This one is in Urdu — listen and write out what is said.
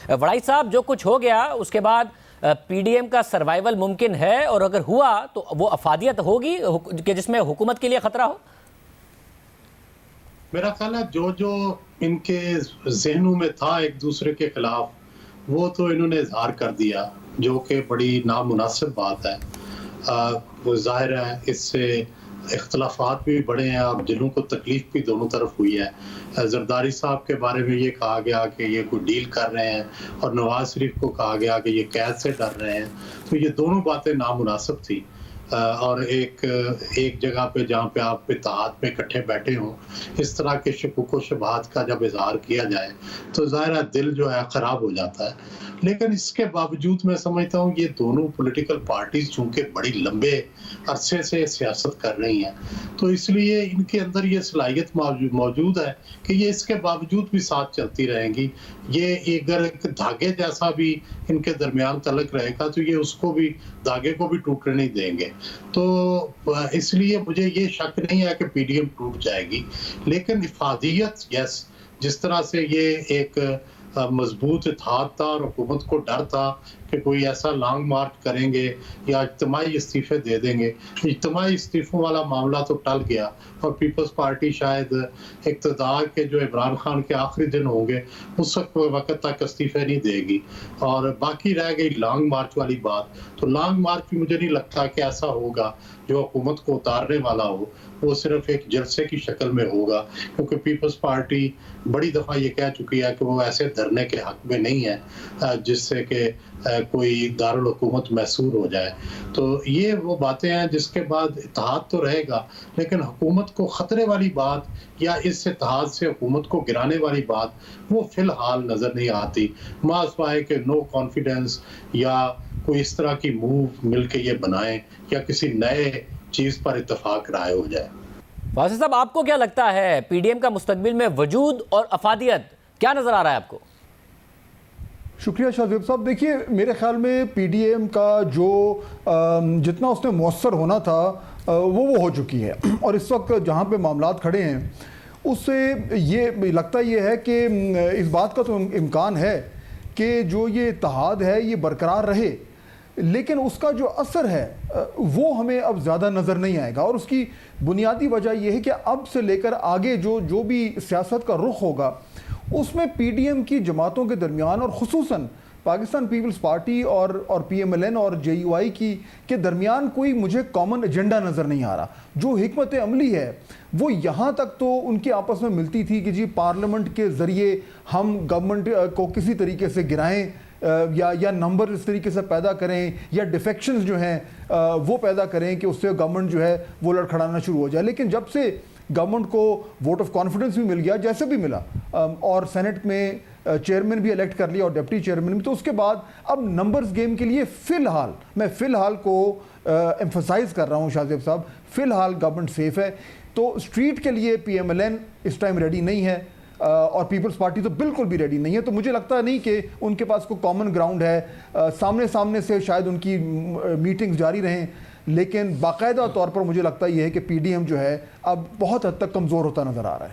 وڑائی صاحب، جو کچھ ہو گیا اس کے بعد پی ڈی ایم کا سروائیول ممکن ہے، اور اگر ہوا تو وہ افادیت ہوگی کہ جس میں حکومت کے لیے خطرہ ہو؟ میرا خیال ہے جو ان کے ذہنوں میں تھا ایک دوسرے کے خلاف، وہ تو انہوں نے اظہار کر دیا، جو کہ بڑی نامناسب بات ہے۔ وہ ظاہر ہے اس سے اختلافات بھی بڑھے ہیں اور دلوں کو تکلیف بھی دونوں طرف ہوئی ہے۔ زرداری صاحب کے بارے میں یہ کہا گیا کہ یہ کوئی ڈیل کر رہے ہیں، اور نواز شریف کو کہا گیا کہ یہ قید سے ڈر رہے ہیں، تو یہ دونوں باتیں نامناسب تھی۔ اور ایک جگہ پہ جہاں پہ آپ اتحاد میں اکٹھے بیٹھے ہوں، اس طرح کے شکوک و شبہات کا جب اظہار کیا جائے تو ظاہر ہے دل جو ہے خراب ہو جاتا ہے۔ لیکن اس کے باوجود میں سمجھتا ہوں یہ دونوں پولیٹیکل پارٹیز چونکہ بڑی لمبے عرصے سے سیاست کر رہی ہیں، تو اس لیے ان کے اندر یہ صلاحیت موجود ہے کہ یہ اس کے باوجود بھی ساتھ چلتی رہیں گی۔ یہ اگر ایک دھاگے جیسا بھی ان کے درمیان تعلق رہے گا تو یہ اس کو بھی، دھاگے کو بھی ٹوٹنے نہیں دیں گے۔ تو اس لیے مجھے یہ شک نہیں ہے کہ پی ڈی ایم ٹوٹ جائے گی، لیکن افادیت یس، جس طرح سے یہ ایک مضبوط اتحاد تھا اور حکومت کو ڈر تھا کہ کوئی ایسا لانگ مارچ کریں گے یا اجتماعی استعفے دے دیں گے۔ اجتماعی استعفوں والا معاملہ تو ٹل گیا، اور پیپلز پارٹی شاید اقتدار کے جو عمران خان کے آخری دن ہوں گے اس وقت تک استعفے نہیں دے گی، اور باقی رہ گئی لانگ مارچ والی بات۔ تو لانگ مارچ بھی مجھے نہیں لگتا کہ ایسا ہوگا جو حکومت کو اتارنے والا ہو، وہ صرف ایک جلسے کی شکل میں ہوگا، کیونکہ پیپلز پارٹی بڑی دفعہ یہ کہہ چکی ہے کہ وہ ایسے دھرنے کے حق میں نہیں ہے جس سے کہ کوئی دارالحکومت محصور ہو جائے۔ تو یہ وہ باتیں ہیں جس کے بعد اتحاد تو رہے گا، لیکن حکومت کو خطرے والی بات یا اس اتحاد سے حکومت کو گرانے والی بات وہ فی الحال نظر نہیں آتی، محض سوائے کہ نو کانفیڈنس یا کوئی اس طرح کی موو مل کے یہ بنائیں یا کسی نئے چیز پر اتفاق رائے ہو جائے۔ واصف صاحب، آپ کو کیا لگتا ہے پی ڈی ایم کا مستقبل میں وجود اور افادیت کیا نظر آ رہا ہے آپ کو؟ شکریہ شاہ زیب صاحب۔ دیکھیے، میرے خیال میں پی ڈی ایم کا جو جتنا اس نے مؤثر ہونا تھا وہ ہو چکی ہے، اور اس وقت جہاں پہ معاملات کھڑے ہیں اس سے یہ لگتا یہ ہے کہ اس بات کا تو امکان ہے کہ جو یہ اتحاد ہے یہ برقرار رہے، لیکن اس کا جو اثر ہے وہ ہمیں اب زیادہ نظر نہیں آئے گا، اور اس کی بنیادی وجہ یہ ہے کہ اب سے لے کر آگے جو بھی سیاست کا رخ ہوگا اس میں پی ڈی ایم کی جماعتوں کے درمیان، اور خصوصاً پاکستان پیپلز پارٹی اور پی ایم ایل این اور جے یو آئی کے درمیان کوئی مجھے کامن ایجنڈا نظر نہیں آ رہا۔ جو حکمت عملی ہے وہ یہاں تک تو ان کے آپس میں ملتی تھی کہ جی پارلیمنٹ کے ذریعے ہم گورنمنٹ کو کسی طریقے سے گرائیں، یا نمبر اس طریقے سے پیدا کریں، یا ڈیفیکشنز جو ہیں وہ پیدا کریں کہ اس سے گورنمنٹ جو ہے وہ لڑکھڑانا شروع ہو جائے۔ لیکن جب سے گورنمنٹ کو ووٹ آف کانفیڈنس بھی مل گیا، جیسے بھی ملا، اور سینٹ میں چیئرمین بھی الیکٹ کر لیا اور ڈپٹی چیئرمین بھی، تو اس کے بعد اب نمبرز گیم کے لیے میں فی الحال کو ایمفسائز کر رہا ہوں شاہ زیب صاحب، فی الحال گورنمنٹ سیف ہے۔ تو اسٹریٹ کے لیے پی ایم ایل این اس ٹائم ریڈی نہیں ہے، اور پیپلز پارٹی تو بالکل بھی ریڈی نہیں ہے۔ تو مجھے لگتا نہیں کہ ان کے پاس کوئی کامن گراؤنڈ ہے۔ سامنے سے شاید ان کی میٹنگز جاری رہیں، لیکن باقاعدہ طور پر مجھے لگتا یہ ہے کہ پی ڈی ایم جو ہے اب بہت حد تک کمزور ہوتا نظر آ رہا ہے۔